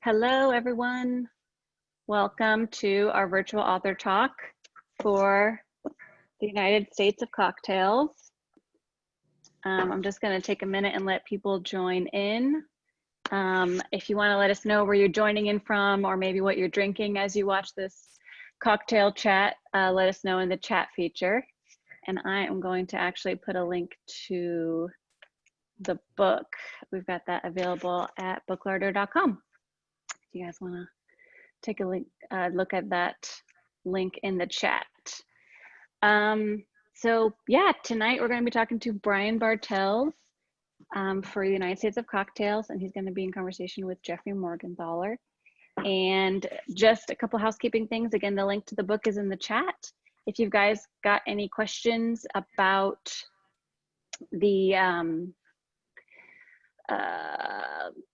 Hello, everyone. Welcome to our virtual author talk for the United States of Cocktails. I'm just going to take a minute and let people join in. If you want to let us know where you're joining in from, or maybe what you're drinking as you watch this cocktail chat, let us know in the chat feature. And I am going to actually put a link to the book. We've got that available at booklarder.com. If you guys want to take a look at that link in the chat. So yeah, tonight we're going to be talking to Brian Bartels for the United States of Cocktails, and he's going to be in conversation with Jeffrey Morgenthaler. And just a couple housekeeping things. Again, the link to the book is in the chat. If you guys got any questions about the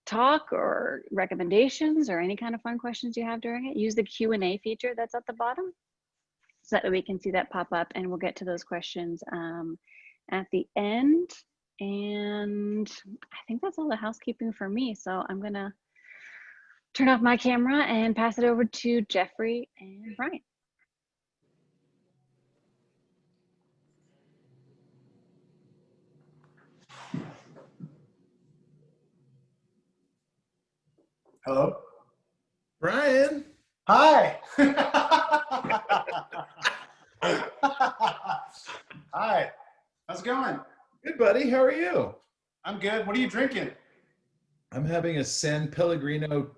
talk or recommendations or any kind of fun questions you have during it, use the Q&A feature that's at the bottom so that we can see that pop up, and we'll get to those questions at the end. And I think that's all the housekeeping for me. So I'm gonna turn off my camera and pass it over to Jeffrey and Brian. Hello? Brian. Hi. Hi. How's it going? Good, buddy. How are you? I'm good. What are you drinking? I'm having a San Pellegrino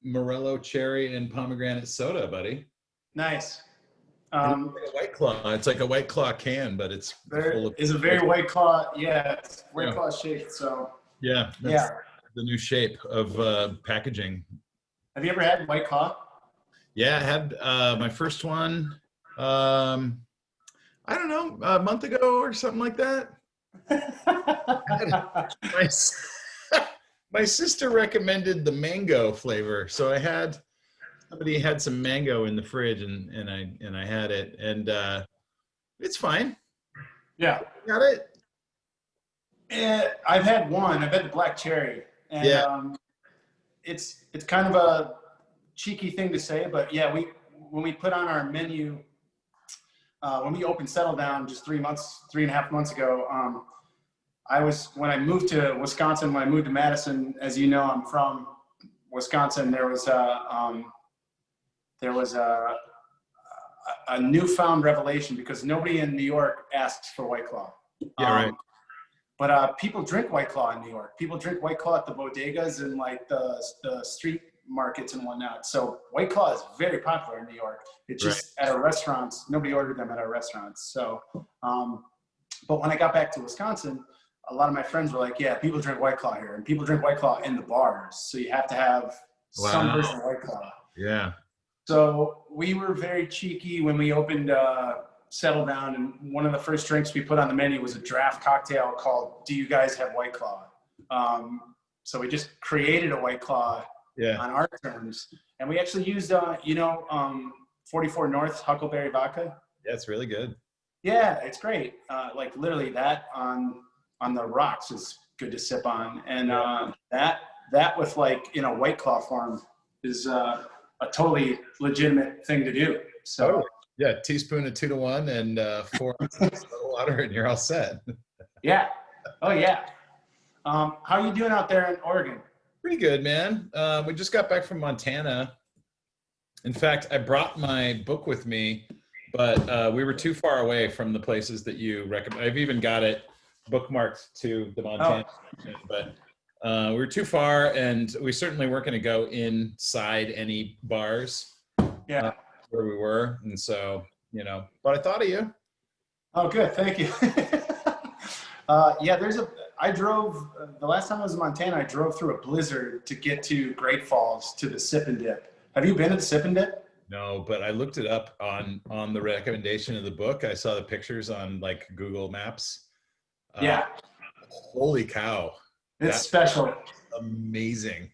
Morello cherry and pomegranate soda, buddy. Nice. It's like a White Claw. It's like a White Claw can, but it's full of. It's a very White Claw. Yeah, it's White Claw shaped. So. Yeah. That's the new shape of packaging. Have you ever had White Claw? Yeah, I had my first one. I don't know, a month ago or something like that. My sister recommended the mango flavor, so somebody had some mango in the fridge, and I had it, and it's fine. Yeah, got it. I've had one. I've had the black cherry, and it's kind of a cheeky thing to say, but yeah, when we put on our menu. When we opened Settle Down just 3.5 months ago, when I moved to Wisconsin, when I moved to Madison, as you know, I'm from Wisconsin, there was a newfound revelation because nobody in New York asks for White Claw. Yeah, right. But people drink White Claw in New York. People drink White Claw at the bodegas and like the street markets and whatnot. So White Claw is very popular in New York. It's just at our restaurants, nobody ordered them at our restaurants. So, but when I got back to Wisconsin, a lot of my friends were like, yeah, people drink White Claw here, and people drink White Claw in the bars. So you have to have some version of White Claw. Yeah. So we were very cheeky when we opened Settle Down, and one of the first drinks we put on the menu was a draft cocktail called Do You Guys Have White Claw? So we just created a White Claw on our terms, and we actually used 44 North Huckleberry vodka. Yeah, it's really good. Yeah, it's great. Like literally that on the rocks is good to sip on, and that with like in a White Claw form is a totally legitimate thing to do. So yeah, teaspoon of 2 to 1 and 4 ounces of water, and you're all set. Yeah. Oh yeah. How are you doing out there in Oregon? Pretty good, man. We just got back from Montana. In fact, I brought my book with me, but we were too far away from the places that you recommend. I've even got it bookmarked to the Montana, but we were too far, and we certainly weren't going to go inside any bars where we were. And so, but I thought of you. Oh, good. Thank you. I drove, the last time I was in Montana, I drove through a blizzard to get to Great Falls to the Sip and Dip. Have you been to the Sip and Dip? No, but I looked it up on the recommendation of the book. I saw the pictures on like Google Maps. Yeah. Holy cow. It's special. Amazing.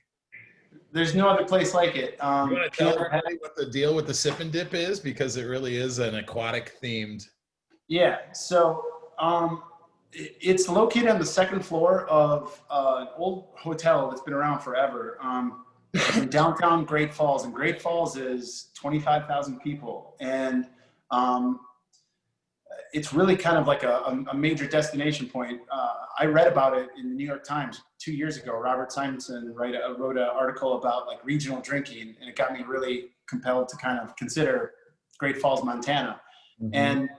There's no other place like it. You want to tell everybody what the deal with the Sip and Dip is? Because it really is an aquatic themed. Yeah. So, it's located on the second floor of an old hotel that's been around forever. in downtown Great Falls, and Great Falls is 25,000 people. And it's really kind of like a major destination point. I read about it in the New York Times 2 years ago. Robert Simonson wrote an article about like regional drinking, and it got me really compelled to kind of consider Great Falls, Montana. Mm-hmm. And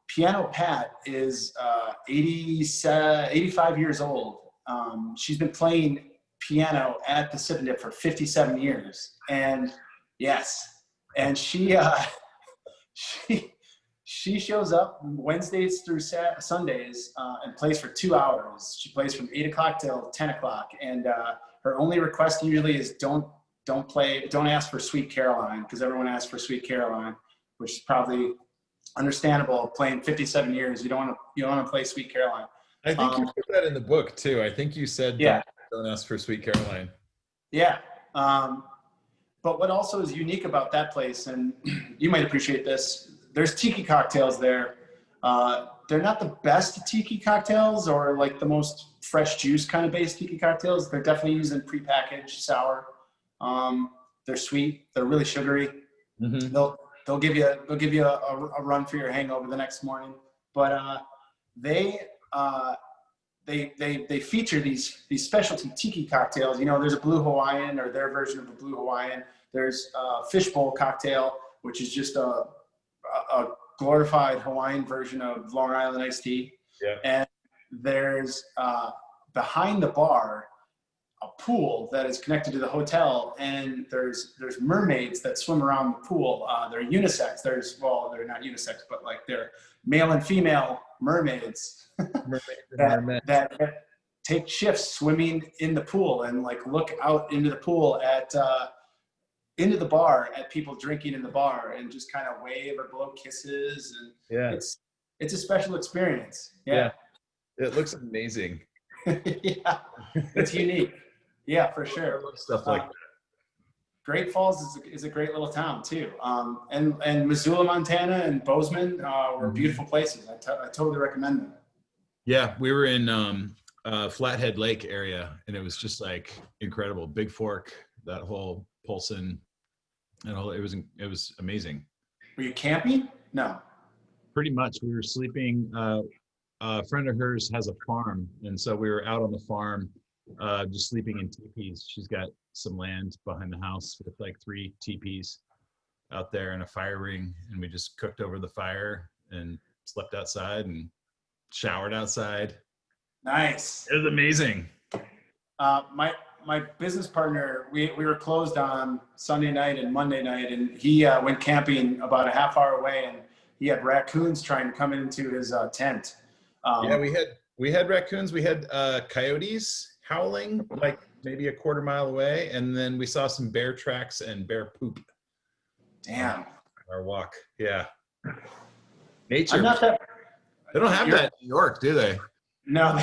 Piano Pat is 85 years old. She's been playing piano at the Sip and Dip for 57 years. And yes, and she shows up Wednesdays through Sundays and plays for 2 hours. She plays from 8 o'clock till 10 o'clock. And her only request usually is don't ask for Sweet Caroline, because everyone asks for Sweet Caroline, which is probably understandable. Playing 57 years, you don't want to play Sweet Caroline. I think you put that in the book too. I think you said don't ask for Sweet Caroline. Yeah. But what also is unique about that place, and you might appreciate this, there's Tiki Cocktails there. They're not the best Tiki Cocktails or like the most fresh juice kind of based Tiki Cocktails. They're definitely using prepackaged sour. They're sweet. They're really sugary. Mm-hmm. They'll give you a run for your hangover the next morning. But they feature these specialty Tiki cocktails. You know, there's a Blue Hawaiian, or their version of a Blue Hawaiian. There's a fishbowl cocktail, which is just a glorified Hawaiian version of Long Island iced tea. Yeah. And there's behind the bar a pool that is connected to the hotel, and there's mermaids that swim around the pool. They're unisex. They're not unisex, but like they're male and female mermaids that take shifts swimming in the pool and like look out into the pool at into the bar at people drinking in the bar and just kind of wave or blow kisses. And it's a special experience. Yeah. It looks amazing. Yeah, it's unique. Yeah, for sure. I love stuff like that. Great Falls is a great little town too. And Missoula, Montana, and Bozeman were beautiful places. I totally recommend them. Yeah, we were in Flathead Lake area, and it was just like incredible. Big Fork, that whole Polson, and all. It was amazing. Were you camping? No. Pretty much. We were sleeping. A friend of hers has a farm, and so we were out on the farm, just sleeping in teepees. She's got some land behind the house with like 3 teepees out there and a fire ring, and we just cooked over the fire and slept outside and showered outside. Nice. It was amazing. My business partner, we were closed on Sunday night and Monday night, and he went camping about a half hour away, and he had raccoons trying to come into his tent. Yeah, we had raccoons. We had coyotes howling like maybe a quarter mile away, and then we saw some bear tracks and bear poop. Damn. Our walk. Yeah. Nature. I'm not that. They don't have that in New York, do they? No.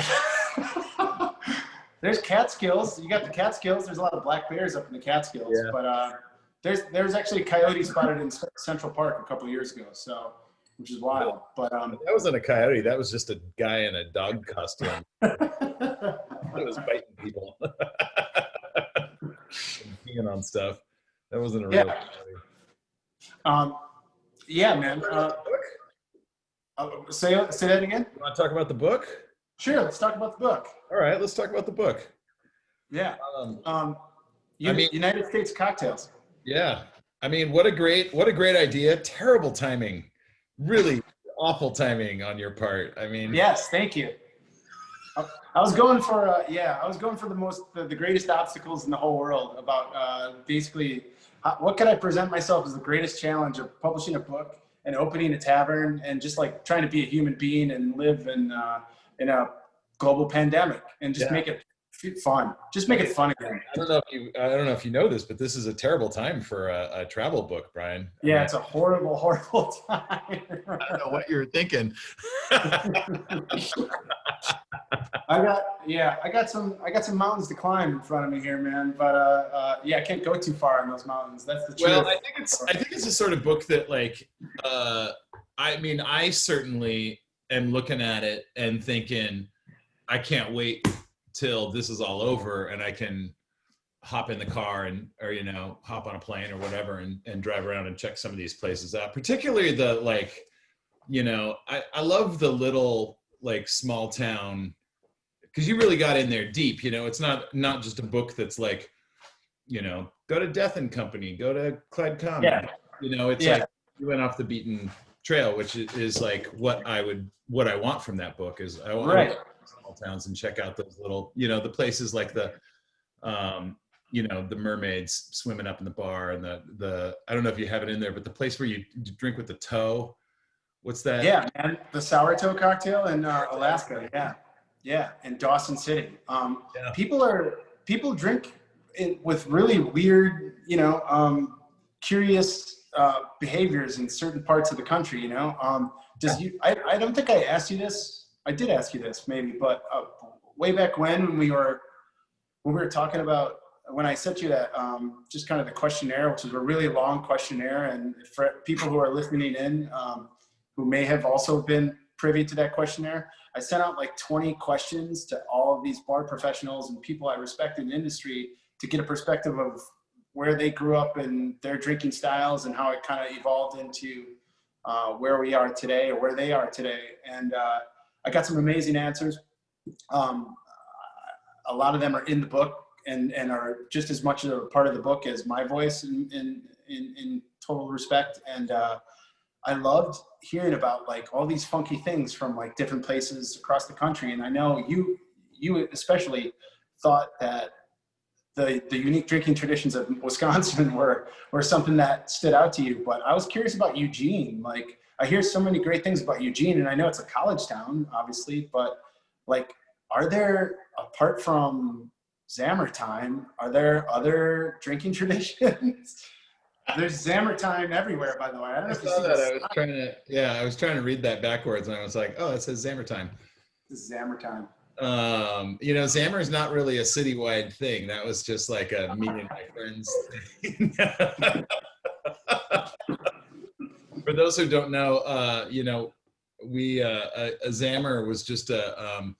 There's Catskills. You got the Catskills. There's a lot of black bears up in the Catskills. Yeah. But there's actually a coyote spotted in Central Park a couple of years ago. So, which is wild. But that wasn't a coyote. That was just a guy in a dog costume. It was biting people. Peeing on stuff. That wasn't a real coyote. Yeah, man. Say that again. You want to talk about the book? Sure. Let's talk about the book. All right. Let's talk about the book. Yeah. United States Cocktails. Yeah. I mean, what a great idea. Terrible timing. Really awful timing on your part. I mean. Yes. Thank you. I was going for the greatest obstacles in the whole world about basically what could I present myself as the greatest challenge of publishing a book and opening a tavern and just like trying to be a human being and live in a global pandemic and just make it fun. Just make it fun again. I don't know if you know this, but this is a terrible time for a travel book, Brian. Yeah, it's a horrible, horrible time. I don't know what you were thinking. I got some mountains to climb in front of me here, man. But I can't go too far on those mountains. That's the truth. Well, I think it's a sort of book that like I mean, I certainly am looking at it and thinking, I can't wait till this is all over and I can hop in the car or hop on a plane or whatever and drive around and check some of these places out, particularly the like, I love the little like small town, because you really got in there deep. It's not just a book that's like, go to Death and Company, go to Clyde Common. Yeah. It's Yeah. like you went off the beaten trail, which is like what I want from that book is I want to go to small towns and check out those little, the places like the mermaids swimming up in the bar, and the I don't know if you have it in there, but the place where you drink with the toe. What's that? Yeah, man, the sour toe cocktail in Alaska. Yeah, in Dawson City. People drink with really weird, curious behaviors in certain parts of the country. I don't think I asked you this. I did ask you this maybe, but way back when we were talking about, when I sent you that just kind of the questionnaire, which is a really long questionnaire, and for people who are listening in who may have also been privy to that questionnaire, I sent out like 20 questions to all of these bar professionals and people I respect in the industry to get a perspective of where they grew up and their drinking styles and how it kind of evolved into where we are today, or where they are today. And I got some amazing answers. A lot of them are in the book and are just as much a part of the book as my voice in total respect. And I loved hearing about like all these funky things from like different places across the country. And I know you especially thought that the unique drinking traditions of Wisconsin were something that stood out to you. But I was curious about Eugene. Like, I hear so many great things about Eugene, and I know it's a college town, obviously, but like, are there, apart from Zammer time, are there other drinking traditions? There's Zammer time everywhere, by the way. I don't know if you see that. I was trying to read that backwards, and I was like, oh, it says Zammer time. This is Zammer time. Zammer is not really a citywide thing. That was just like a me and my friends thing. For those who don't know, a Zammer was just a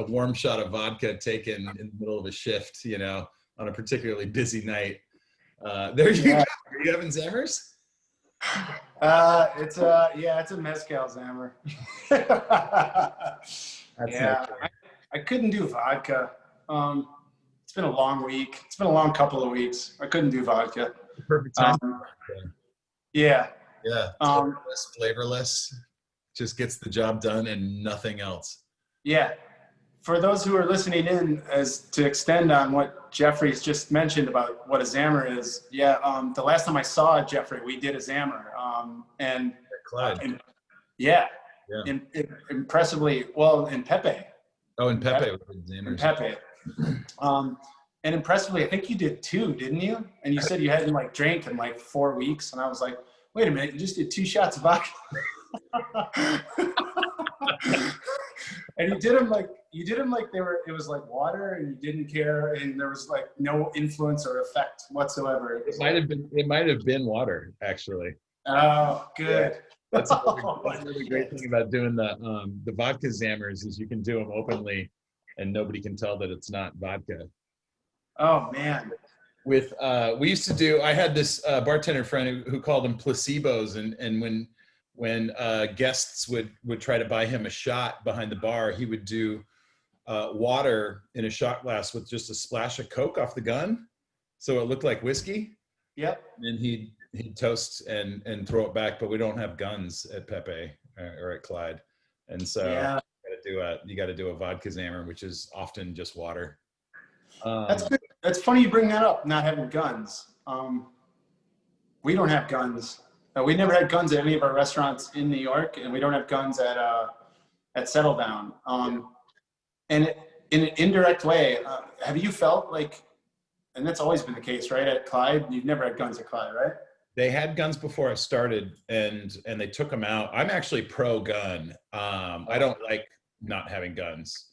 warm shot of vodka taken in the middle of a shift, on a particularly busy night. There you go. Are you having Zammers? It's a mezcal Zammer. I couldn't do vodka. It's been a long week. It's been a long couple of weeks. I couldn't do vodka. Perfect time. Yeah. Flavorless. Just gets the job done and nothing else. Yeah. For those who are listening in, as to extend on what Jeffrey's just mentioned about what a Zammer is. The last time I saw Jeffrey, we did a Zammer. Clyde. Impressively, well, in Pepe. Oh, in Pepe. In Pepe. And impressively, I think you did 2, didn't you? And you said you hadn't like drank in like 4 weeks. And I was like, wait a minute, you just did 2 shots of vodka. And you did them like it was like water, and you didn't care, and there was like no influence or effect whatsoever. It might have been water, actually. Oh, good. Yeah. That's another great thing about doing the vodka Zammers is you can do them openly, and nobody can tell that it's not vodka. Oh man. I had this bartender friend who called them placebos, and when guests would try to buy him a shot behind the bar, he would do water in a shot glass with just a splash of Coke off the gun, so it looked like whiskey. Yep. And he'd toast and throw it back, but we don't have guns at Pepe or at Clyde, and so you got to do a vodka Zammer, which is often just water. That's good. That's funny you bring that up. Not having guns. We don't have guns. We never had guns at any of our restaurants in New York, and we don't have guns at Settle Down. And in an indirect way, have you felt like, and that's always been the case, right? At Clyde, you've never had guns at Clyde, right? They had guns before I started, and they took them out. I'm actually pro gun. I don't like not having guns.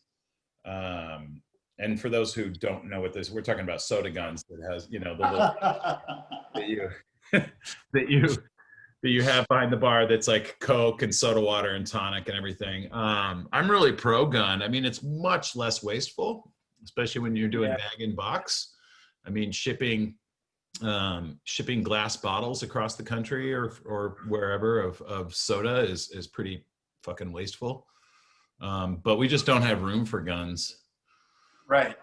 And for those who don't know what this, we're talking about soda guns that has, the little that you have behind the bar that's like Coke and soda water and tonic and everything. I'm really pro gun. I mean, it's much less wasteful, especially when you're doing bag and box. I mean, shipping glass bottles across the country or wherever of soda is pretty fucking wasteful. But we just don't have room for guns. Right.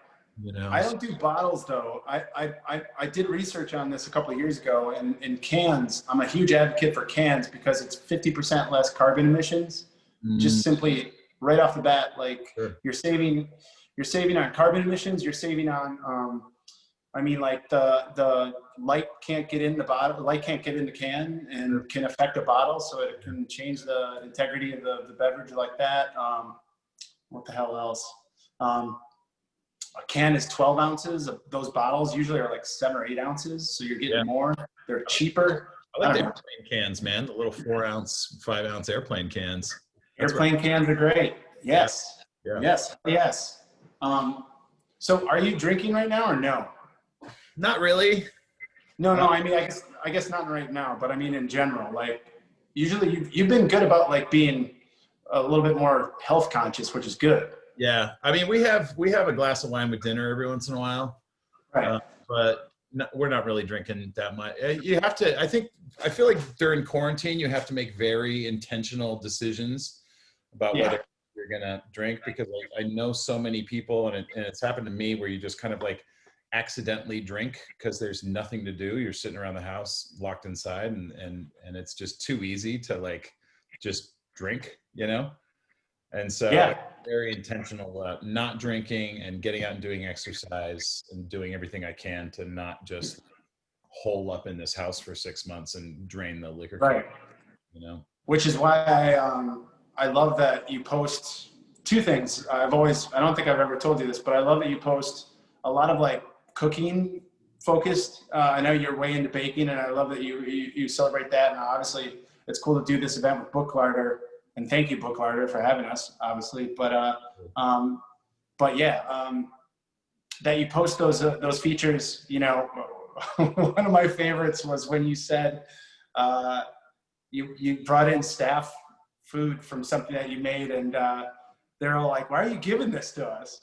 You know, I don't do bottles though. I did research on this a couple of years ago, and in cans, I'm a huge advocate for cans because it's 50% less carbon emissions. Just simply right off the bat, like Sure. you're saving on carbon emissions. You're saving on, I mean, like the light can't get in the bottle. The light can't get in the can and can affect the bottle, so it can change the integrity of the beverage like that. What the hell else? A can is 12 ounces. Those bottles usually are like 7 or 8 ounces, so you're getting more. They're cheaper. I like the airplane cans, man. The little 4 ounce, 5 ounce airplane cans. Airplane cans are great. Yes. Yeah. Yes. Yes. So are you drinking right now or no? Not really. No. I mean, I guess not right now, but I mean in general. Like usually you've been good about like being a little bit more health conscious, which is good. Yeah, I mean, we have a glass of wine with dinner every once in a while, Right. but no, we're not really drinking that much. You have to. I feel like during quarantine, you have to make very intentional decisions about whether you're gonna drink, because I know so many people, and it's happened to me, where you just kind of like accidentally drink because there's nothing to do. You're sitting around the house locked inside, and it's just too easy to like just drink, you know. And so very intentional, not drinking and getting out and doing exercise and doing everything I can to not just hole up in this house for 6 months and drain the liquor. Right. You know, which is why I love that you post two things. I don't think I've ever told you this, but I love that you post a lot of like cooking focused. I know you're way into baking, and I love that you celebrate that. And obviously it's cool to do this event with Book Larder. And thank you, Book Larder, for having us, obviously. But yeah, that you post those features. You know, one of my favorites was when you said you brought in staff food from something that you made, and they're all like, "Why are you giving this to us?"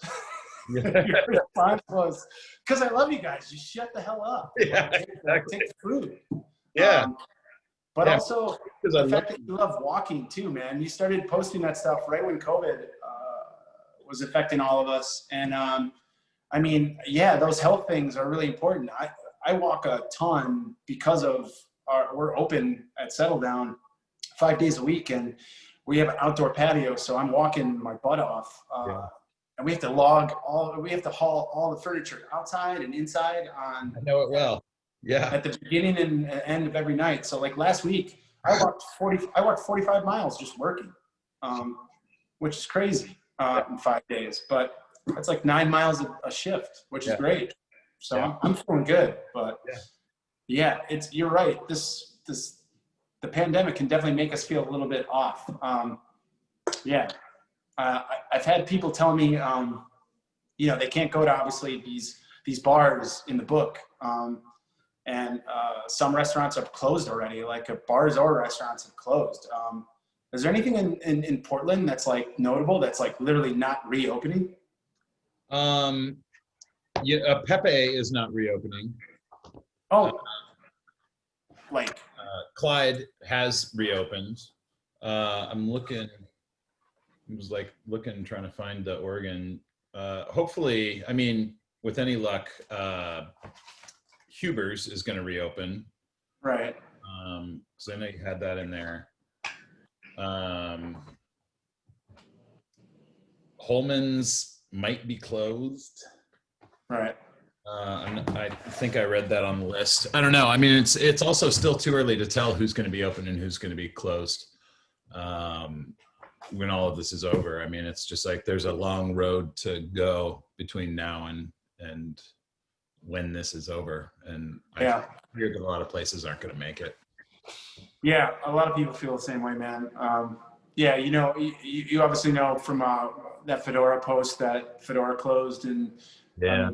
Yeah. Your response was, "Because I love you guys. Just shut the hell up. Yeah, Take the food." Yeah. But also because the fact that you love walking too, man. You started posting that stuff right when COVID was affecting all of us. And I mean, yeah, those health things are really important. I walk a ton because of we're open at Settle Down 5 days a week, and we have an outdoor patio. So I'm walking my butt off. And we have to haul all the furniture outside and inside on. I know it well. Yeah. At the beginning and end of every night. So like last week, I walked 45 miles just working, which is crazy in 5 days. But that's like 9 miles a shift, which is great. So I'm feeling good. But yeah, you're right. The pandemic can definitely make us feel a little bit off. I've had people tell me, you know, they can't go to obviously these bars in the book. And some restaurants have closed already, like bars or restaurants have closed. Is there anything in Portland that's like notable, that's like literally not reopening? Pepe is not reopening. Oh, Clyde has reopened. I'm trying to find the Oregon. Hopefully, I mean, with any luck, Huber's is going to reopen. Right. So I know you had that in there. Holman's might be closed. Right. I think I read that on the list. I don't know. I mean, it's also still too early to tell who's going to be open and who's going to be closed when all of this is over. I mean, it's just like there's a long road to go between now and when this is over. And I hear that a lot of places aren't going to make it. Yeah, a lot of people feel the same way, man. Yeah, you know, you obviously know from that Fedora post that Fedora closed, and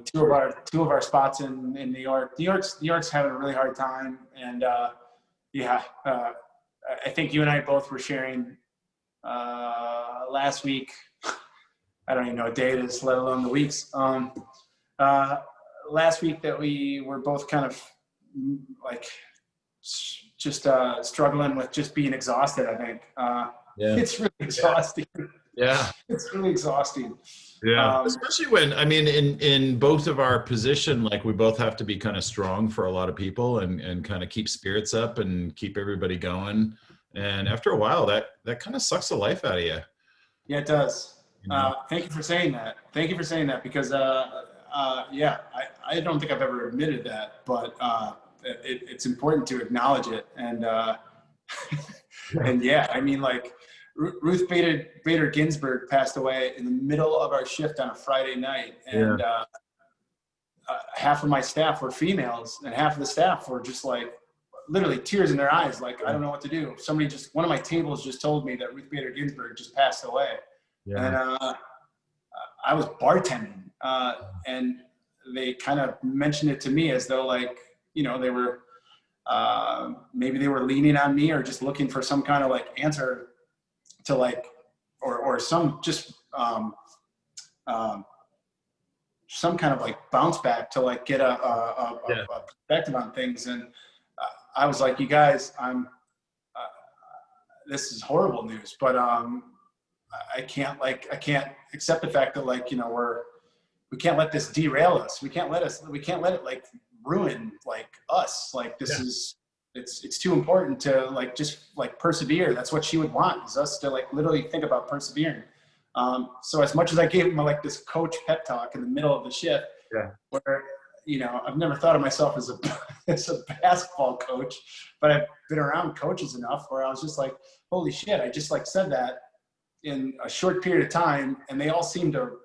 two of our spots in New York. New York's having a really hard time, and I think you and I both were sharing last week. I don't even know what day it is, let alone the weeks. last week that we were both kind of like just struggling with just being exhausted, I think. Yeah. It's really exhausting. Yeah. It's really exhausting. Yeah. Especially when, I mean, in both of our position, like we both have to be kind of strong for a lot of people and kind of keep spirits up and keep everybody going. And after a while, that kind of sucks the life out of you. Yeah, it does. You know? Thank you for saying that. Thank you for saying that because, yeah, I don't think I've ever admitted that, but it's important to acknowledge it. And, and yeah, I mean, like Ruth Bader Ginsburg passed away in the middle of our shift on a Friday night. And half of my staff were females and half of the staff were just like, literally tears in their eyes. Like, I don't know what to do. One of my tables just told me that Ruth Bader Ginsburg just passed away. Yeah. And I was bartending, and they kind of mentioned it to me as though, like, you know, they were maybe they were leaning on me or just looking for some kind of like answer to like, or some just some kind of like bounce back to like get a perspective on things. And I was like, you guys, this is horrible news, but I can't accept the fact that, like, you know, we can't let this derail us. We can't let it like ruin like us. Like this is, it's too important to like, just like persevere. That's what she would want, is us to like literally think about persevering. So as much as I gave him like this coach pep talk in the middle of the shift, where, you know, I've never thought of myself as a basketball coach, but I've been around coaches enough where I was just like, holy shit, I just like said that in a short period of time, and they all seem to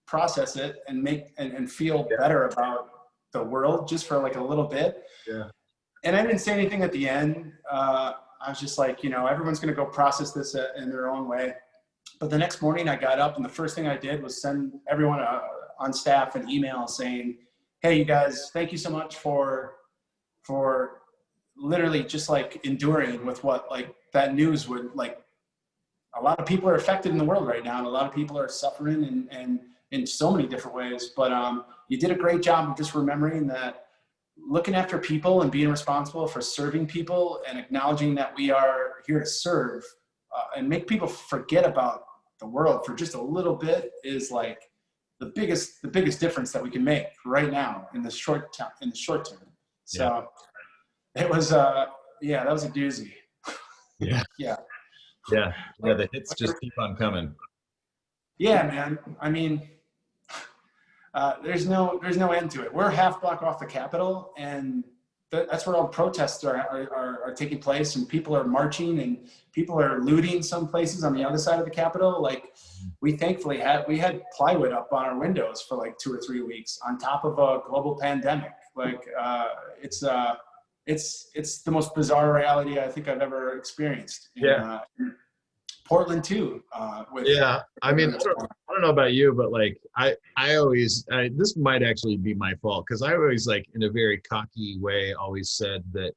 process it and make and feel better about the world just for like a little bit. Yeah. And I didn't say anything at the end. I was just like, you know, everyone's going to go process this in their own way. But the next morning I got up and the first thing I did was send everyone on staff an email saying, hey, you guys, thank you so much for literally just like enduring with what like that news would like. A lot of people are affected in the world right now, and a lot of people are suffering and in so many different ways. But you did a great job of just remembering that looking after people and being responsible for serving people and acknowledging that we are here to serve and make people forget about the world for just a little bit is like the biggest difference that we can make right now in the short term. So it was that was a doozy. Yeah, the hits just keep on coming. Yeah, man. I mean, there's no end to it. We're half block off the Capitol, and that's where all the protests are taking place, and people are marching, and people are looting some places on the other side of the Capitol. Like, we thankfully had plywood up on our windows for like 2 or 3 weeks on top of a global pandemic. Like, it's the most bizarre reality I think I've ever experienced. In Portland too. I mean, I don't know about you, but like I always this might actually be my fault, because I always, like, in a very cocky way, always said that,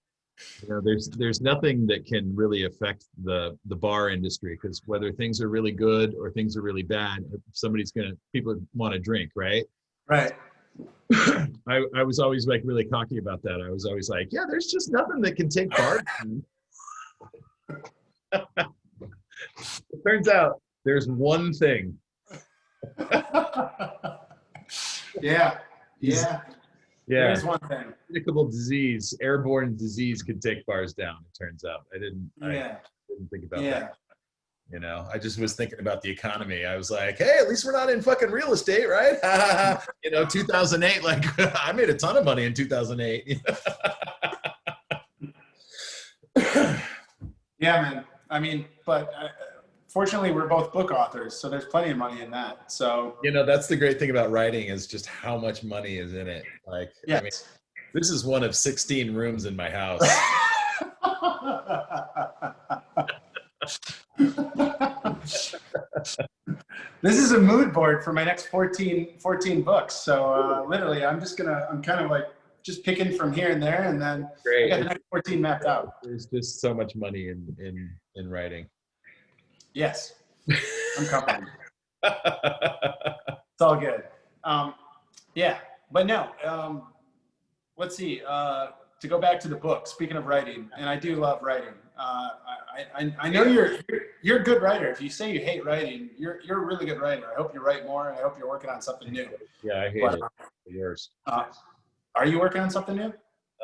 you know, there's nothing that can really affect the bar industry, because whether things are really good or things are really bad, people want to drink, right? Right. I was always like really cocky about that. I was always like, yeah, there's just nothing that can take bars. It turns out there's one thing. Yeah. There's one thing. Predictable disease, airborne disease could take bars down, it turns out. I didn't think about that. You know, I just was thinking about the economy. I was like, hey, at least we're not in fucking real estate, right? You know, 2008, like I made a ton of money in 2008. Yeah, man. I mean, but fortunately, we're both book authors, so there's plenty of money in that. So, you know, that's the great thing about writing, is just how much money is in it. Like, I mean, this is one of 16 rooms in my house. This is a mood board for my next 14 books. So literally, I'm kind of like just picking from here and there, and then I got the next 14 mapped out. There's just so much money in writing. Yes, I'm comfortable. It's all good. Yeah, but no, let's see, to go back to the book, speaking of writing, and I do love writing. I know you're a good writer. If you say you hate writing, you're a really good writer. I hope you write more, and I hope you're working on something new. Yeah, I hate it. Yours. Are you working on something new?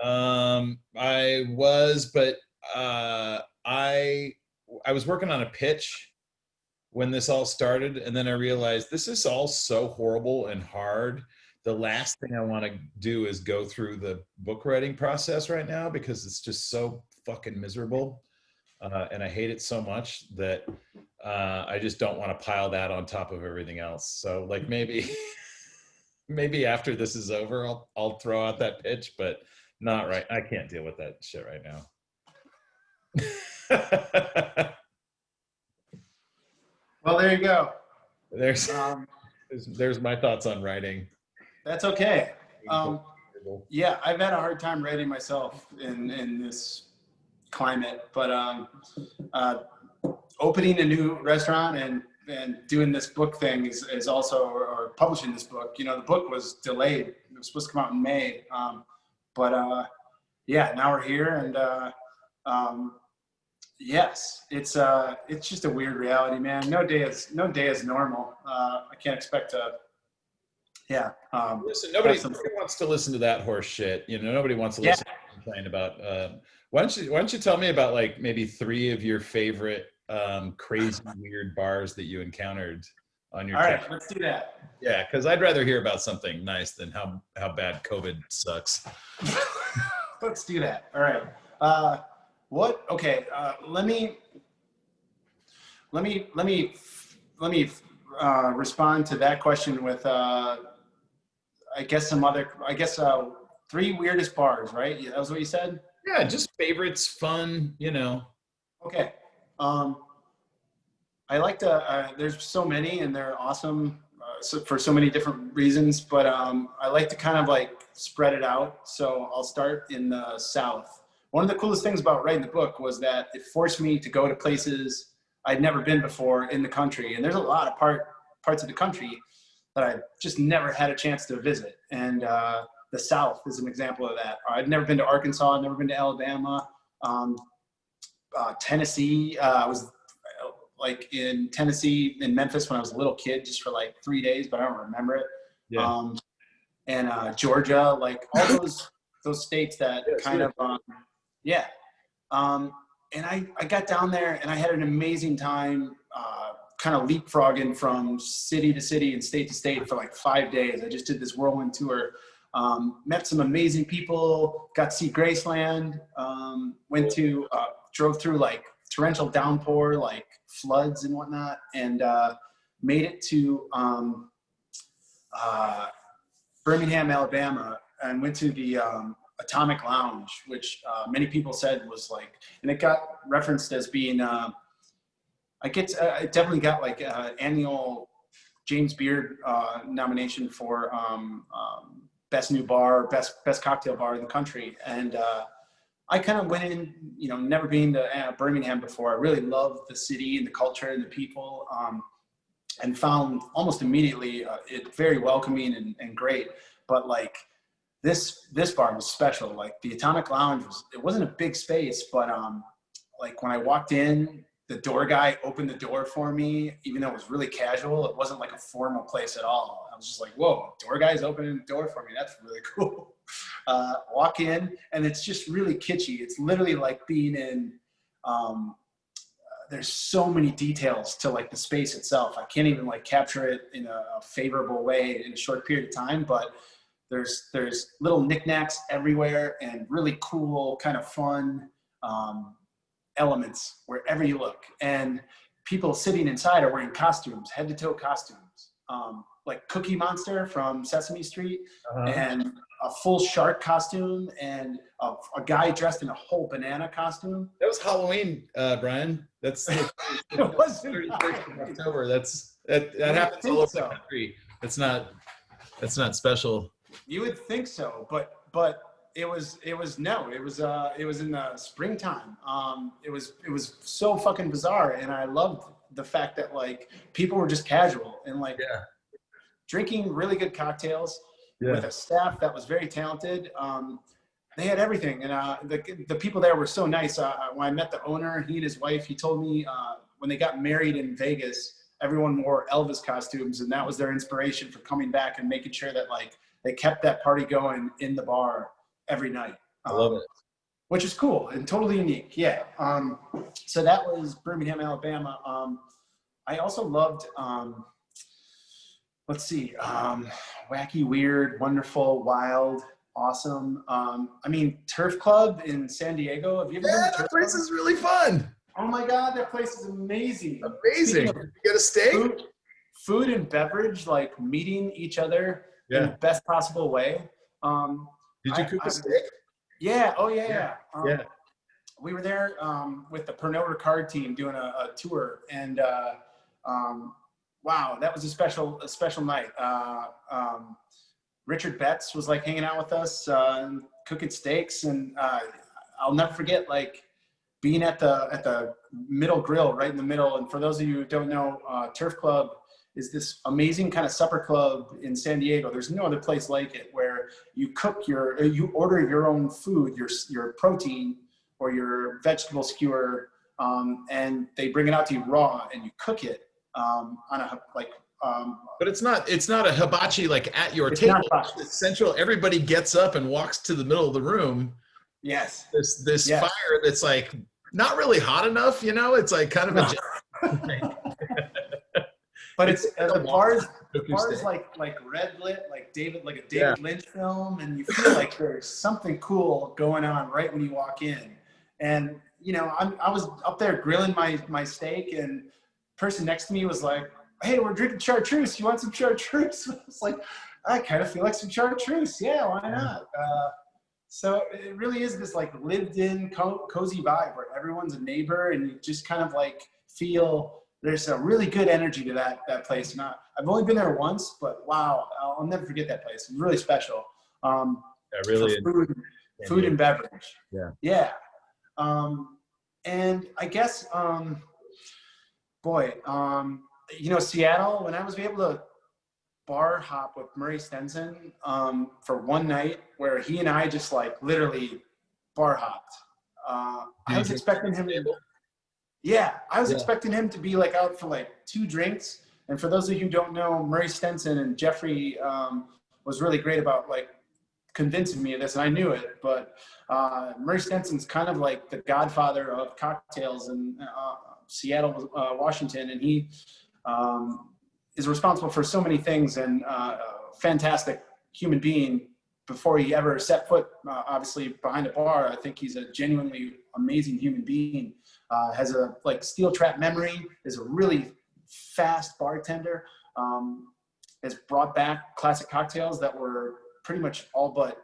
I was, but I was working on a pitch when this all started, and then I realized this is all so horrible and hard. The last thing I want to do is go through the book writing process right now because it's just so fucking miserable. And I hate it so much that I just don't want to pile that on top of everything else. So like maybe after this is over, I'll throw out that pitch, but not right. I can't deal with that shit right now. Well, there you go. There's my thoughts on writing. That's okay. Yeah, I've had a hard time writing myself in this climate, but opening a new restaurant and doing this book thing is also, or publishing this book. You know, the book was delayed. It was supposed to come out in May, but yeah, now we're here, and yes, it's just a weird reality, man. No day is normal. I can't expect to. Yeah. Listen, nobody wants to listen to that horse shit. You know, nobody wants to listen to you complain about. Why don't you tell me about like maybe 3 of your favorite crazy weird bars that you encountered on your trip? All right, let's do that. Yeah, because I'd rather hear about something nice than how bad COVID sucks. Let's do that. All right. What? Okay. Let me respond to that question with I guess 3 weirdest bars, right? That was what you said? Yeah, just favorites, fun, you know. Okay. I like to, there's so many and they're awesome for so many different reasons, but I like to kind of like spread it out. So I'll start in the South. One of the coolest things about writing the book was that it forced me to go to places I'd never been before in the country. And there's a lot of parts of the country that I've just never had a chance to visit. And the South is an example of that. I've never been to Arkansas. I've never been to Alabama. Tennessee. I was like in Tennessee, in Memphis when I was a little kid, just for like 3 days, but I don't remember it. Yeah. And Georgia, like all those states that kind of, yeah. And I got down there and I had an amazing time, kind of leapfrogging from city to city and state to state for like 5 days. I just did this whirlwind tour, met some amazing people, got to see Graceland, drove through like torrential downpour, like floods and whatnot, and made it to Birmingham, Alabama, and went to the Atomic Lounge, which many people said was like, and it got referenced as being, it definitely got like an annual James Beard nomination for best new bar, best cocktail bar in the country. And I kind of went in, you know, never been to Birmingham before. I really loved the city and the culture and the people, and found almost immediately it very welcoming and great. But like this bar was special. Like the Atomic Lounge it wasn't a big space, but like when I walked in, the door guy opened the door for me, even though it was really casual. It wasn't like a formal place at all. I was just like, whoa, door guy's opening the door for me. That's really cool. Walk in and it's just really kitschy. It's literally like being in, there's so many details to like the space itself. I can't even like capture it in a favorable way in a short period of time, but there's little knickknacks everywhere and really cool kind of fun elements wherever you look. And people sitting inside are wearing costumes, head to toe costumes, like Cookie Monster from Sesame Street, and a full shark costume, and a guy dressed in a whole banana costume. That was Halloween, Brian. That's it was 31st of October. That happens all over the country. That's not special. You would think so, but it was in the springtime. It was so fucking bizarre, and I loved the fact that like people were just casual and like drinking really good cocktails. with a staff that was very talented. They had everything, and the people there were so nice. When I met the owner, he and his wife, he told me when they got married in Vegas, everyone wore Elvis costumes, and that was their inspiration for coming back and making sure that like they kept that party going in the bar every night. I love it. Which is cool and totally unique. Yeah. So that was Birmingham, Alabama. I also loved, wacky, weird, wonderful, wild, awesome. I mean, Turf Club in San Diego. Have you ever been to Turf That place Club? is really fun. Oh my God, that place is amazing. Amazing. You get a steak? Food and beverage, like meeting each other in the best possible way. Did you cook a steak? Yeah. Oh yeah. Yeah. We were there with the Pernod Ricard team doing a tour, and wow, that was a special night. Richard Betts was like hanging out with us, and cooking steaks, and I'll never forget like being at the middle grill, right in the middle. And for those of you who don't know, Turf Club is this amazing kind of supper club in San Diego. There's no other place like it, where you order your own food, your protein or your vegetable skewer, and they bring it out to you raw, and you cook it but it's not a hibachi like at your table. It's essential. Everybody gets up and walks to the middle of the room. Yes. This fire that's like not really hot enough, you know. It's like kind of a. But it's the bars like red lit, like a David Lynch film, and you feel like there's something cool going on right when you walk in. And you know, I was up there grilling my steak, and the person next to me was like, "Hey, we're drinking chartreuse. You want some chartreuse?" I was like, "I kind of feel like some chartreuse. Yeah, why not?" So it really is this like lived-in cozy vibe where everyone's a neighbor, and you just kind of like feel there's a really good energy to that place. And I've only been there once, but wow, I'll never forget that place. It's really special. Really food and beverage. Yeah. And I guess, you know, Seattle, when I was able to bar hop with Murray Stenson for one night where he and I just like literally bar hopped. I was expecting him to be like out for like 2 drinks. And for those of you who don't know, Murray Stenson and Jeffrey was really great about like convincing me of this, and I knew it, but Murray Stenson's kind of like the godfather of cocktails in Seattle, Washington, and he is responsible for so many things, and a fantastic human being before he ever set foot, obviously, behind a bar. I think he's a genuinely amazing human being. Has a like steel trap memory, is a really fast bartender, has brought back classic cocktails that were pretty much all but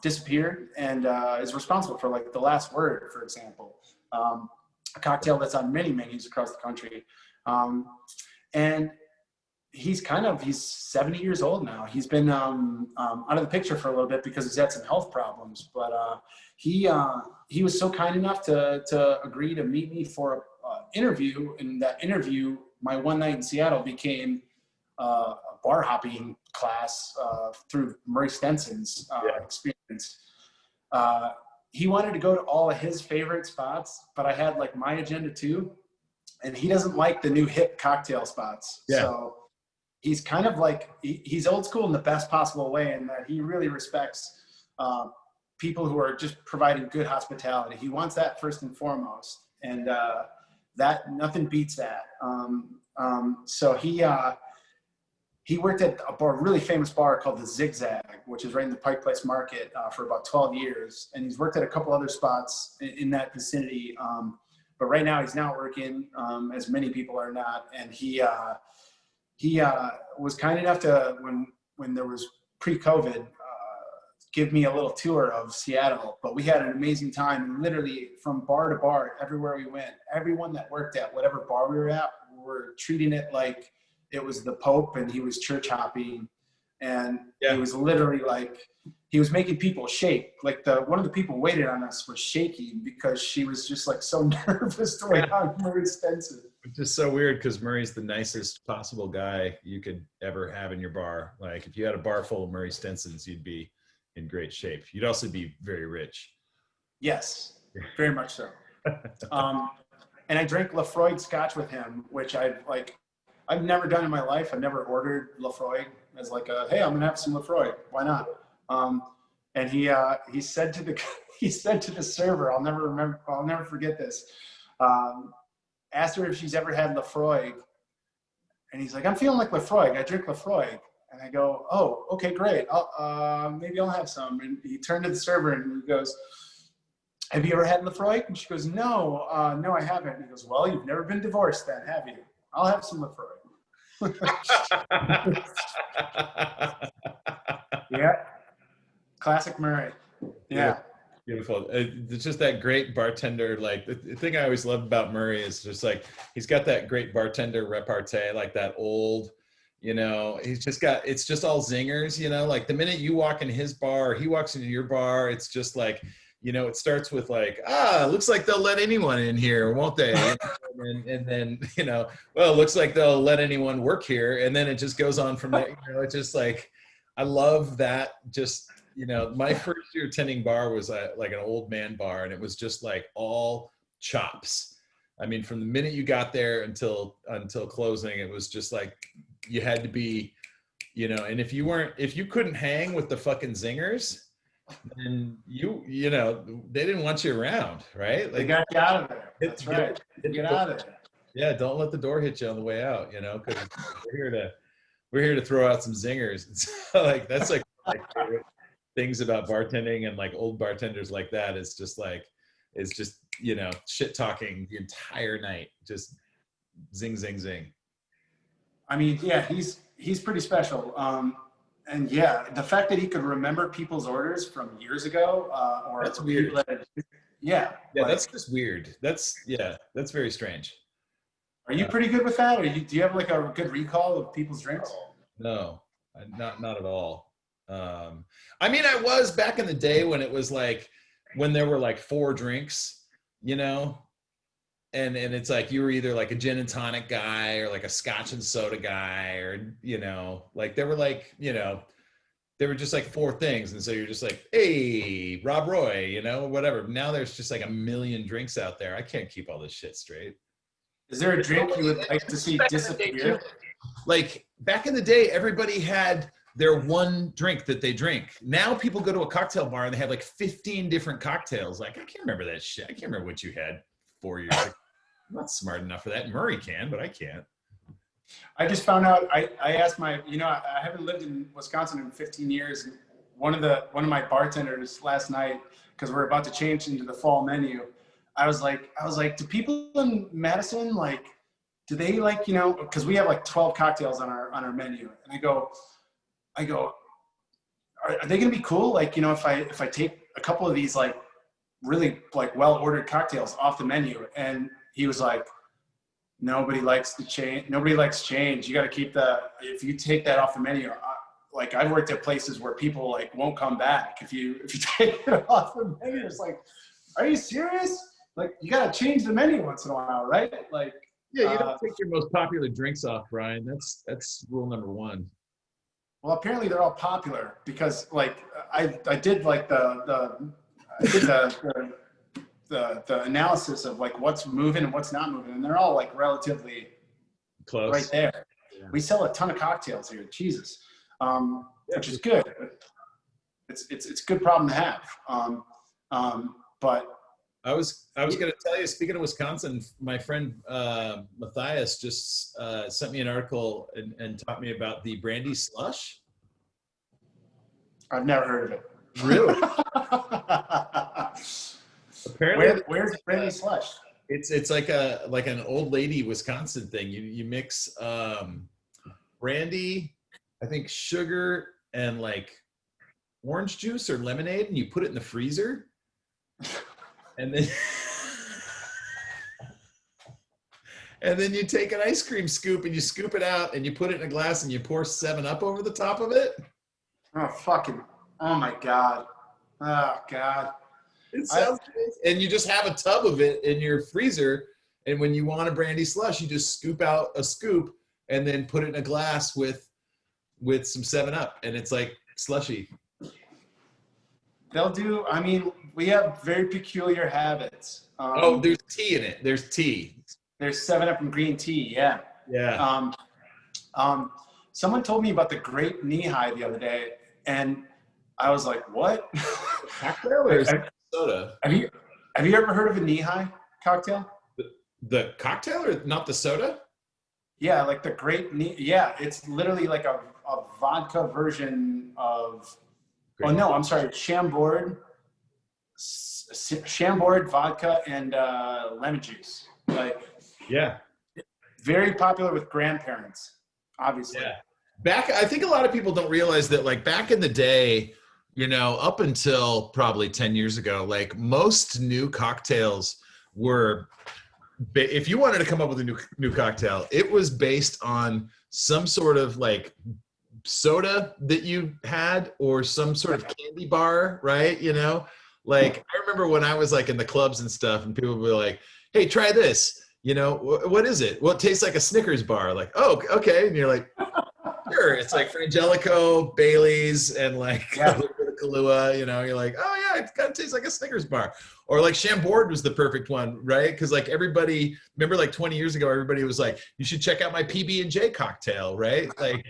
disappeared, and is responsible for like the Last Word, for example, a cocktail that's on many menus across the country. And he's 70 years old now. He's been out of the picture for a little bit because he's had some health problems, but he was so kind enough to agree to meet me for an interview. And that interview, my one night in Seattle, became a bar hopping class through Murray Stenson's experience. He wanted to go to all of his favorite spots, but I had like my agenda too. And he doesn't like the new hip cocktail spots. Yeah. So he's kind of like, he's old school in the best possible way, in that he really respects people who are just providing good hospitality. He wants that first and foremost. And that nothing beats that. So he worked at a really famous bar called the Zigzag, which is right in the Pike Place Market, for about 12 years. And he's worked at a couple other spots in that vicinity. But right now he's not working, as many people are not. And he was kind enough to, when there was pre-COVID, give me a little tour of Seattle. But we had an amazing time, and literally from bar to bar, everywhere we went, everyone that worked at whatever bar we were at were treating it like it was the Pope, and he was church hopping. And he was literally like, he was making people shake. Like one of the people waited on us was shaking because she was just like so nervous to wait on Murray Stenson. Which is so weird because Murray's the nicest possible guy you could ever have in your bar. Like if you had a bar full of Murray Stensons, you'd be in great shape. You'd also be very rich. Yes, very much so. And I drank Lafroig Scotch with him, which I've never done in my life. I've never ordered Lafroig as like hey, I'm gonna have some Lafroig. Why not? And he said to the server, I'll never forget this. Asked her if she's ever had Lafroig, and he's like, I'm feeling like Lafroig. I drink Lafroig. And I go, oh, okay, great. Maybe I'll have some. And he turned to the server and he goes, have you ever had Lafroig? And she goes, no, I haven't. And he goes, well, you've never been divorced then, have you? I'll have some Lafroig. Yeah. Classic Murray. Yeah. Beautiful. It's just that great bartender. Like the thing I always love about Murray is just like, he's got that great bartender repartee, like that old, he's just got, it's just all zingers, like the minute you walk in his bar, he walks into your bar, it's just like, it starts with like, looks like they'll let anyone in here, won't they? And then, well, it looks like they'll let anyone work here. And then it just goes on from there. It's just like, I love that. Just, my first year tending bar was like an old man bar, and it was just like all chops. I mean, from the minute you got there until closing, it was just like you had to be, and if you couldn't hang with the fucking zingers, then they didn't want you around, right? Like, they got you out of there. That's right. Get out of there. Yeah, don't let the door hit you on the way out, because we're here to throw out some zingers. And so, like, that's like my favorite things about bartending, and like old bartenders like that is just like, shit talking the entire night, just zing, zing, zing. I mean, yeah, he's pretty special. And yeah, the fact that he could remember people's orders from years ago, or that's weird. Yeah, that's just weird. That's very strange. Are you pretty good with that? Do you have like a good recall of people's drinks? No, not at all. I mean, I was back in the day when it was like, when there were like 4 drinks, and it's like, you were either like a gin and tonic guy or like a scotch and soda guy, or, like there were like, there were just like 4 things. And so you're just like, hey, Rob Roy, whatever. Now there's just like a million drinks out there. I can't keep all this shit straight. Is there a drink you would like to see disappear? Like back in the day, everybody had their one drink that they drink. Now people go to a cocktail bar and they have like 15 different cocktails. Like, I can't remember that shit. I can't remember what you had 4 years ago. I'm not smart enough for that. Murray can, but I can't. I just found out, I asked I haven't lived in Wisconsin in 15 years. One of my bartenders last night, because we're about to change into the fall menu, I was like, do people in Madison, like, do they like, because we have like 12 cocktails on our menu. And I go, are they gonna be cool? Like, if I take a couple of these like really like well-ordered cocktails off the menu. And he was like, nobody likes change. Nobody likes change. You got to keep if you take that off the menu, like I've worked at places where people like won't come back if you take it off the menu. It's like, are you serious? Like, you got to change the menu once in a while, right? Like, yeah, you don't take your most popular drinks off, Brian. That's rule number 1. Well, apparently they're all popular because like I did like the analysis of like what's moving and what's not moving, and they're all like relatively close right there. Yeah. We sell a ton of cocktails here, Jesus, which is good. It's a good problem to have. But I was going to tell you, speaking of Wisconsin, my friend Matthias just sent me an article and taught me about the Brandy Slush. I've never heard of it. Really? Apparently, where's Brandy Slush? It's like an old lady Wisconsin thing. You mix brandy, I think sugar, and like orange juice or lemonade, and you put it in the freezer. And then you take an ice cream scoop and you scoop it out and you put it in a glass and you pour 7-Up over the top of it. Oh my God. Oh God. It sounds and you just have a tub of it in your freezer And when you want a brandy slush, you just scoop out a scoop and then put it in a glass with some 7-Up, and it's like slushy. They'll do. I mean, we have very peculiar habits. Oh, there's tea in it. There's tea. There's 7-Up and green tea. Yeah. Yeah. Someone told me about the grape knee-high the other day, and I was like, "What?" Cocktail or soda? Have you ever heard of a knee-high cocktail? The cocktail or not the soda? Yeah, like the grape knee. Yeah, it's literally like a vodka version of. Oh no, I'm sorry, Chambord, vodka, and lemon juice. Like, yeah, very popular with grandparents, obviously. Yeah. I think a lot of people don't realize that, like, back in the day, up until probably 10 years ago, like, most new cocktails were, if you wanted to come up with a new cocktail, it was based on some sort of like soda that you had or some sort of candy bar, right? Like, I remember when I was like in the clubs and stuff, and people would be like, "Hey, try this." What is it? Well, it tastes like a Snickers bar. Like, oh, okay. And you're like, sure. It's like Frangelico, Bailey's, and like a little bit of Kahlua. You're like, oh yeah, it kind of tastes like a Snickers bar. Or like Chambord was the perfect one, right? Because like everybody, remember like 20 years ago, everybody was like, you should check out my PB&J cocktail, right? Like,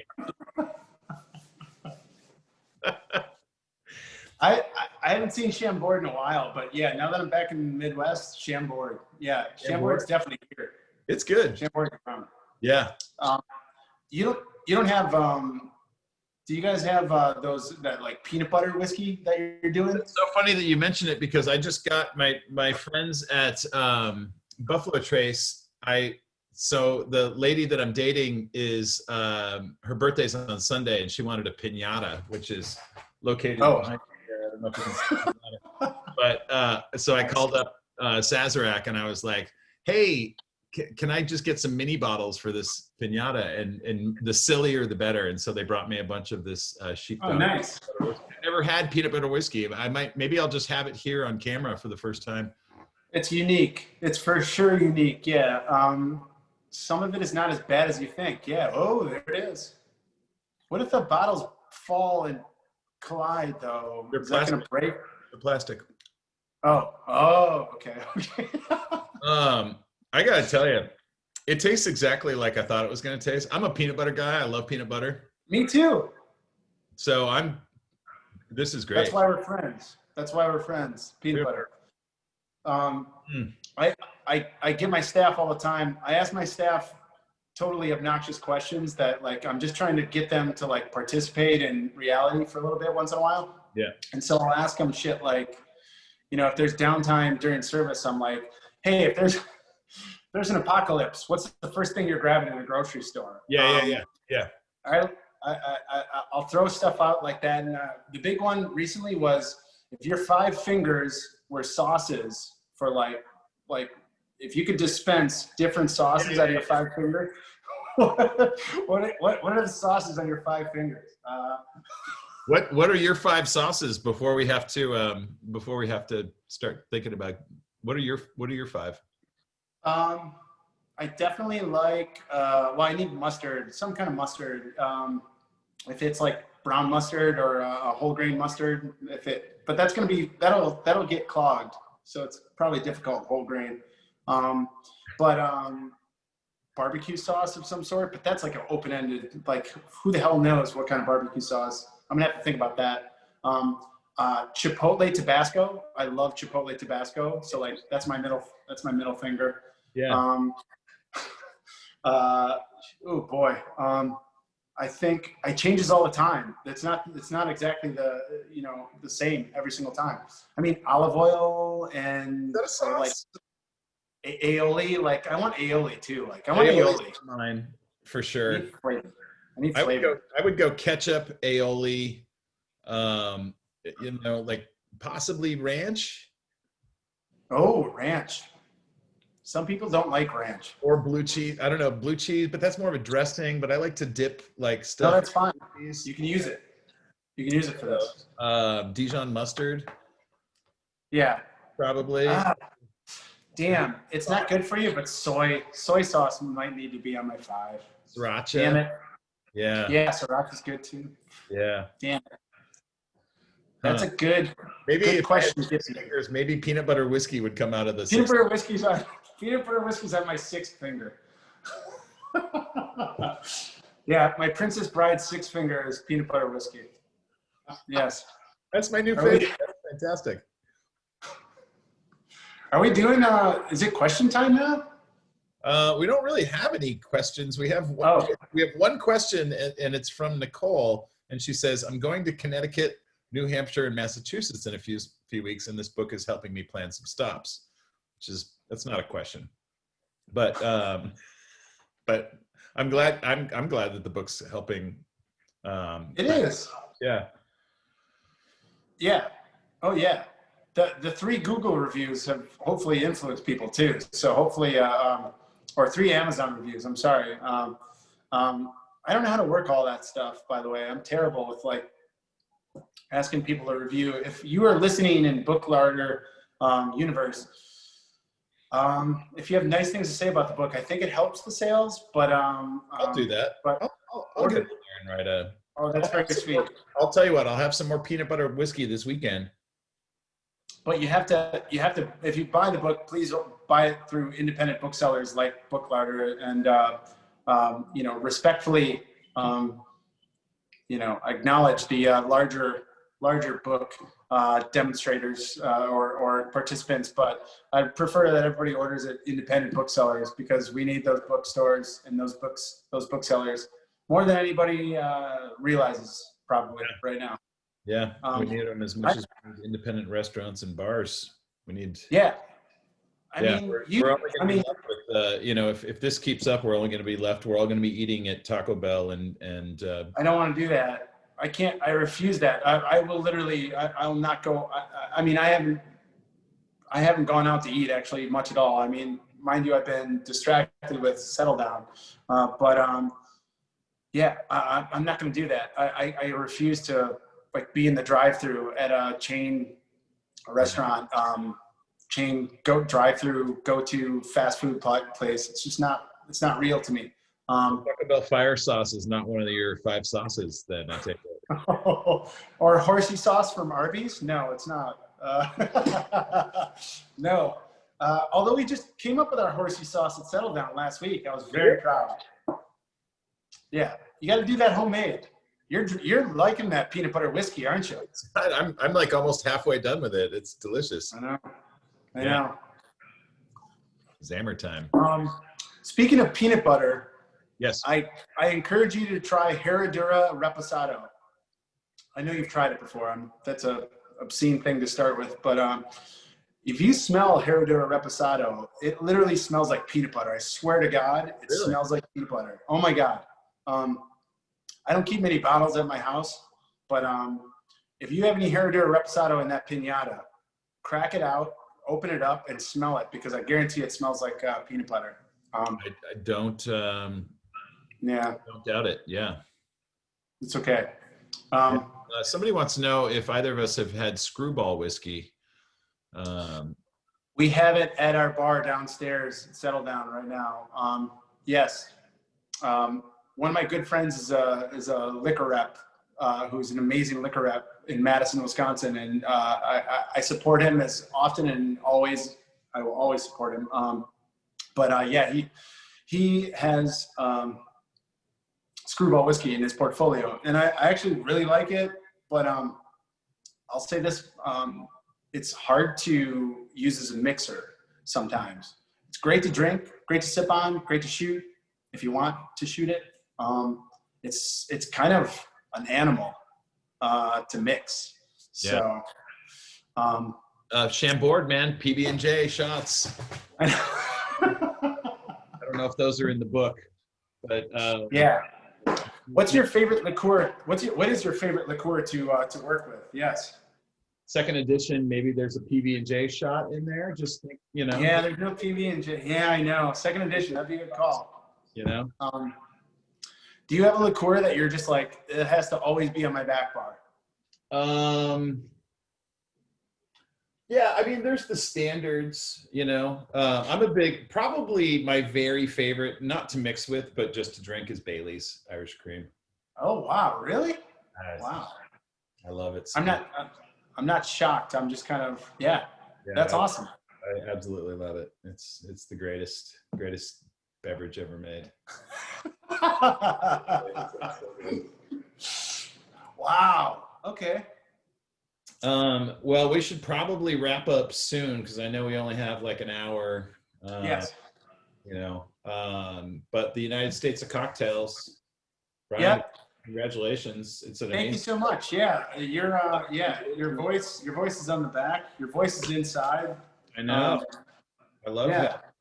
I haven't seen Chambord in a while, but yeah, now that I'm back in the Midwest, Chambord. Yeah, Chambord's definitely here. It's good. Chambord's around. Yeah. You don't have do you guys have that like peanut butter whiskey that you're doing? It's so funny that you mention it, because I just got my friends at Buffalo Trace. So the lady that I'm dating is her birthday's on Sunday, and she wanted a piñata, which is located behind here. I don't know if you can see it. But so I called up Sazerac, and I was like, "Hey, can I just get some mini bottles for this piñata? And the sillier the better." And so they brought me a bunch of this sheepdog. Oh, nice. I've never had peanut butter whiskey. Maybe I'll just have it here on camera for the first time. It's unique. It's for sure unique. Yeah. Some of it is not as bad as you think. Yeah. Oh, there it is. What if the bottles fall and collide, though? They're is that going to break? They're plastic. Oh, okay. I gotta tell you, it tastes exactly like I thought it was gonna taste. I'm a peanut butter guy. I love peanut butter. Me too. So this is great. That's why we're friends. Peanut butter. I give my staff all the time. I ask my staff totally obnoxious questions that, like, I'm just trying to get them to like participate in reality for a little bit once in a while. Yeah. And so I'll ask them shit like, if there's downtime during service, I'm like, hey, if there's an apocalypse, what's the first thing you're grabbing in a grocery store? Yeah. I'll throw stuff out like that. And the big one recently was, if your 5 fingers were sauces for like if you could dispense different sauces out of your 5 fingers, what are the sauces on your 5 fingers? What are your 5 sauces before we have to start thinking about what are your 5? I definitely like, I need mustard, some kind of mustard. If it's like brown mustard or a whole grain mustard, but that's going to be, that'll get clogged. So it's probably difficult, whole grain. Barbecue sauce of some sort, but that's like an open-ended, like, who the hell knows what kind of barbecue sauce? I'm gonna have to think about that. Chipotle Tabasco. I love Chipotle Tabasco. So like, that's my middle finger. Yeah. Oh boy. I think it changes all the time. It's not exactly the same every single time. I mean, olive oil and like aioli. Like, I want aioli too. Like, I want aioli. Mine for sure. I need flavor. I would go ketchup, aioli, like possibly ranch. Oh, ranch. Some people don't like ranch. Or blue cheese. I don't know, blue cheese, but that's more of a dressing. But I like to dip like stuff. No, that's fine. You can use it. You can use it for this. Dijon mustard. Yeah. Probably. Damn, it's not good for you, but soy sauce might need to be on my 5. Sriracha. Damn it. Yeah. Yeah, sriracha's good too. Yeah. Damn it. That's a good question. Fingers, maybe peanut butter whiskey would come out of the Peanut butter whiskey's on my 6th finger. Yeah, my Princess Bride 6th finger is peanut butter whiskey. Yes. That's my new favorite. That's fantastic. Are we doing, is it question time now? We don't really have any questions. We have one question, and it's from Nicole, and she says, "I'm going to Connecticut, New Hampshire, and Massachusetts in a few weeks, and this book is helping me plan some stops." That's not a question, but I'm glad that the book's helping. It is. Yeah. Yeah. Oh yeah. The 3 Google reviews have hopefully influenced people too. So hopefully, or 3 Amazon reviews. I'm sorry. I don't know how to work all that stuff, by the way. I'm terrible with like asking people to review. If you are listening in Book Larder universe, if you have nice things to say about the book, I think it helps the sales. But I'll do that. But I'll get in there and write a. Oh, that's very sweet. I'll tell you what. I'll have some more peanut butter whiskey this weekend. But you have to, if you buy the book, please buy it through independent booksellers like Book Larder, and, respectfully, acknowledge the larger book demonstrators or participants. But I prefer that everybody orders at independent booksellers, because we need those bookstores and those booksellers more than anybody realizes probably right now. Yeah, we need them as much as we need independent restaurants and bars. We need. Yeah. We're only going to be left with, if this keeps up, we're only going to be left. We're all going to be eating at Taco Bell and. I don't want to do that. I can't. I refuse that. I will literally. I'll not go. I haven't gone out to eat actually much at all. I mean, mind you, I've been distracted with Settle Down, yeah, I'm not going to do that. I refuse to be in the drive-through at a chain restaurant, drive-through, go to fast food place. It's not real to me. Taco Bell fire sauce is not one of your 5 sauces then, I take it. Or horsey sauce from Arby's? No, it's not. No. Although we just came up with our horsey sauce at Settle Down last week. I was very proud. Yeah, you got to do that homemade. You're liking that peanut butter whiskey, aren't you? I'm like almost halfway done with it. It's delicious. I know. Zammer time. Speaking of peanut butter, yes, I encourage you to try Herradura Reposado. I know you've tried it before. That's a obscene thing to start with, but if you smell Herradura Reposado, it literally smells like peanut butter. I swear to God, it smells like peanut butter. Oh my God. I don't keep many bottles at my house, but if you have any Herradura Reposado in that piñata, crack it out, open it up, and smell it, because I guarantee it smells like peanut butter. I don't. Yeah. Don't doubt it. Yeah. It's okay. Somebody wants to know if either of us have had Screwball whiskey. We have it at our bar downstairs, Settle Down right now. Yes. One of my good friends is a liquor rep, who's an amazing liquor rep in Madison, Wisconsin, and I support him as often and always. I will always support him. Yeah, he has Screwball whiskey in his portfolio, and I actually really like it. But I'll say this: it's hard to use as a mixer sometimes. It's great to drink, great to sip on, great to shoot if you want to shoot it. It's kind of an animal to mix. So, Chambord, man, PB&J shots. I don't know if those are in the book, but yeah. What's your favorite liqueur? What is your favorite liqueur to work with? Yes. Second edition, maybe there's a PB&J shot in there. Just think, Yeah, there's no PB&J. Yeah, I know. Second edition, that'd be a good call. Do you have a liqueur that you're just like, it has to always be on my back bar? Yeah, I mean, there's the standards, you know. Probably my very favorite, not to mix with, but just to drink, is Bailey's Irish Cream. Oh wow, really? Nice. Wow. I love it. I'm not shocked. I'm just kind of, yeah, that's awesome. I absolutely love it. It's the greatest beverage ever made. Wow. Okay. Well, we should probably wrap up soon because I know we only have like an hour. Yes. You know, but the United States of Cocktails, Brian, Yep. Congratulations. It's an Thank you amazing. so much. Yeah. Your voice is on the back. Your voice is inside. I know. I love yeah. that.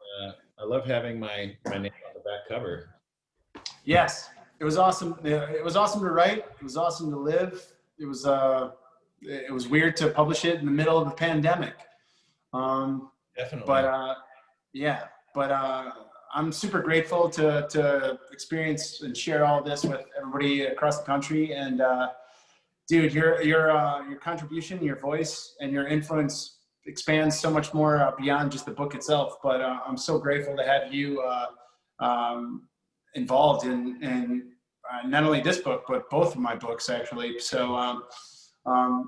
I love having my name on the back cover. Yes. It was awesome. It was awesome to write. It was awesome to live. It was weird to publish it in the middle of the pandemic. Definitely. But I'm super grateful to experience and share all this with everybody across the country. And dude, your contribution, your voice, and your influence expands so much more beyond just the book itself. But I'm so grateful to have you involved in not only this book, but both of my books, actually. So I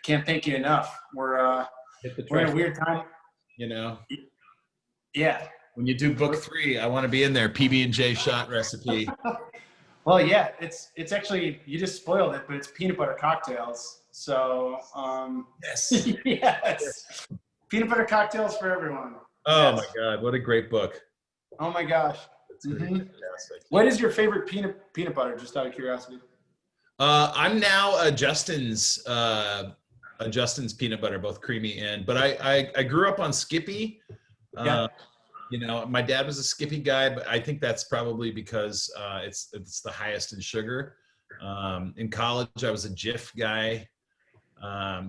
can't thank you enough. We're in a weird time. You know? Yeah. When you do book 3, I want to be in there. PB&J shot recipe. Well, yeah, it's actually, you just spoiled it, but it's peanut butter cocktails. So, yes. yes. Peanut butter cocktails for everyone. Oh yes. my God, what a great book. Oh my gosh. It's fantastic. What is your favorite peanut butter, just out of curiosity? I'm now a Justin's peanut butter, both creamy but I grew up on Skippy. Yeah. You know, my dad was a Skippy guy, but I think that's probably because it's the highest in sugar. In college, I was a Jif guy,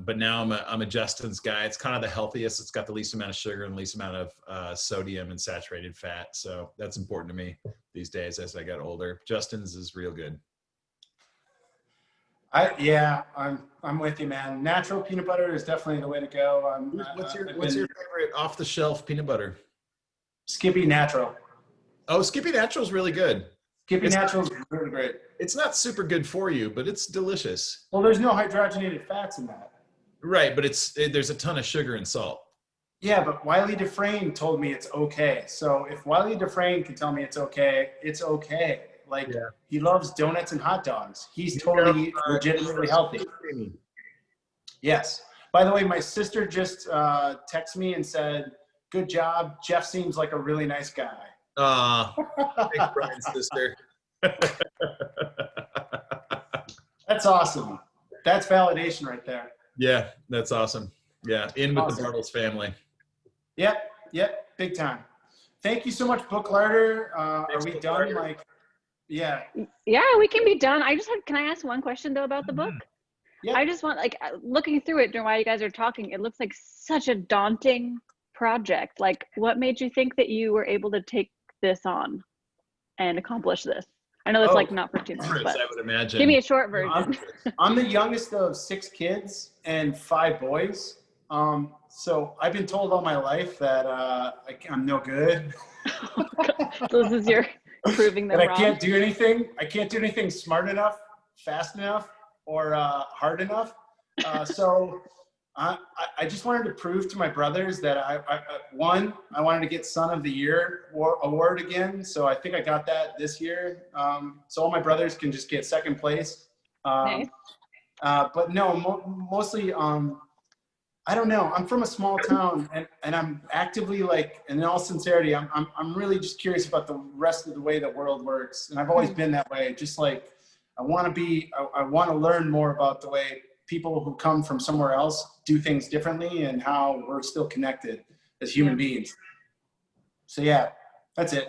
but now I'm a Justin's guy. It's kind of the healthiest. It's got the least amount of sugar and least amount of sodium and saturated fat. So that's important to me these days as I got older. Justin's is real good. I'm with you, man. Natural peanut butter is definitely the way to go. What's your favorite off the shelf peanut butter? Skippy Natural. Oh, Skippy Natural is really good. Skippy Natural is really great. It's not super good for you, but it's delicious. Well, there's no hydrogenated fats in that. Right, but there's a ton of sugar and salt. Yeah, but Wiley Dufresne told me it's okay. So if Wiley Dufresne can tell me it's okay, it's okay. Like, he loves donuts and hot dogs. He's totally legitimately healthy. Yes. By the way, my sister just texted me and said, good job. Jeff seems like a really nice guy. Thanks, Brian's sister. That's awesome. That's validation right there. Yeah, that's awesome. Yeah, in with the Bartels family. Yep, big time. Thank you so much, Book Larder. Are we done? Like, yeah, we can be done. Can I ask one question though about the book? Yeah. I just want, like, looking through it during while you guys are talking, it looks like such a daunting project. Like, what made you think that you were able to take this on and accomplish this? I know that's like not for 2 months, but I would imagine. Give me a short version. I'm the youngest of 6 kids and 5 boys. So I've been told all my life that I'm no good. So this is your proving them that wrong. I can't do anything. I can't do anything smart enough, fast enough, or hard enough. So I just wanted to prove to my brothers that I wanted to get Son of the Year award again. So I think I got that this year. So all my brothers can just get second place. Nice. But no, mostly, I don't know. I'm from a small town, and I'm actively, like, in all sincerity, I'm really just curious about the rest of the way the world works. And I've always been that way. Just like, I want to learn more about the way people who come from somewhere else do things differently and how we're still connected as human beings. So yeah, that's it.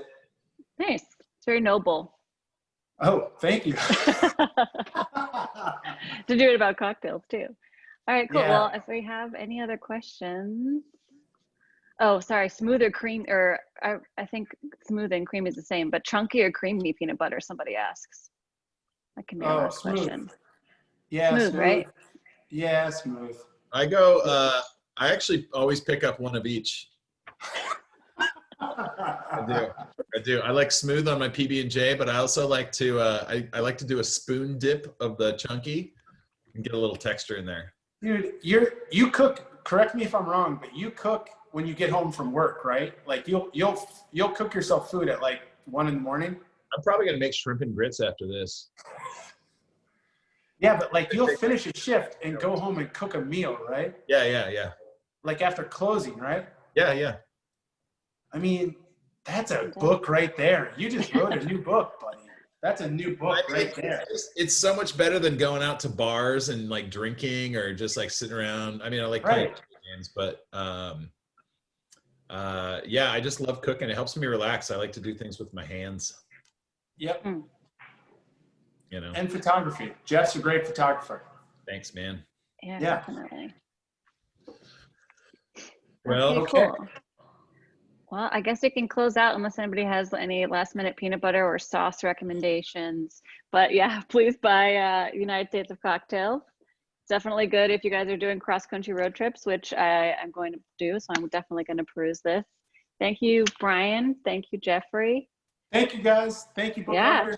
Nice. It's very noble. Oh, thank you. To do it about cocktails too. All right, cool. Yeah. Well, if we have any other questions. Oh, sorry, smooth or cream, or I think smooth and cream is the same, but chunky or creamy peanut butter, somebody asks. That can be a last question. Yeah, smooth, right? Yeah, smooth. I go I actually always pick up one of each. I do. I like smooth on my PB&J, but I also like to, I like to do a spoon dip of the chunky and get a little texture in there. Dude, you cook, correct me if I'm wrong, but you cook when you get home from work, right? Like you'll cook yourself food at like 1 in the morning. I'm probably going to make shrimp and grits after this. Yeah, but like you'll finish a shift and go home and cook a meal, right? Yeah. Like after closing, right? Yeah. I mean, that's a book right there. You just wrote a new book, buddy. That's a new book right there. It's so much better than going out to bars and like drinking or just like sitting around. I mean, I like playing games, but yeah, I just love cooking. It helps me relax. I like to do things with my hands. Yep. You know. And photography. Jeff's a great photographer. Thanks, man. Yeah, definitely. Well, okay. Cool. Well, I guess we can close out unless anybody has any last minute peanut butter or sauce recommendations. But yeah, please buy United States of Cocktails. It's definitely good if you guys are doing cross-country road trips, which I'm going to do. So I'm definitely going to peruse this. Thank you, Brian. Thank you, Jeffrey. Thank you, guys. Thank you, book author.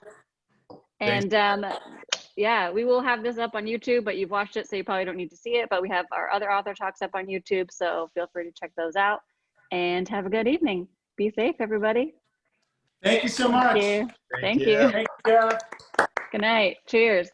And yeah, we will have this up on YouTube, but you've watched it, so you probably don't need to see it. But we have our other author talks up on YouTube, so feel free to check those out. And have a good evening. Be safe, everybody. Thank you so much. Thank you. Thank you. Good night. Cheers.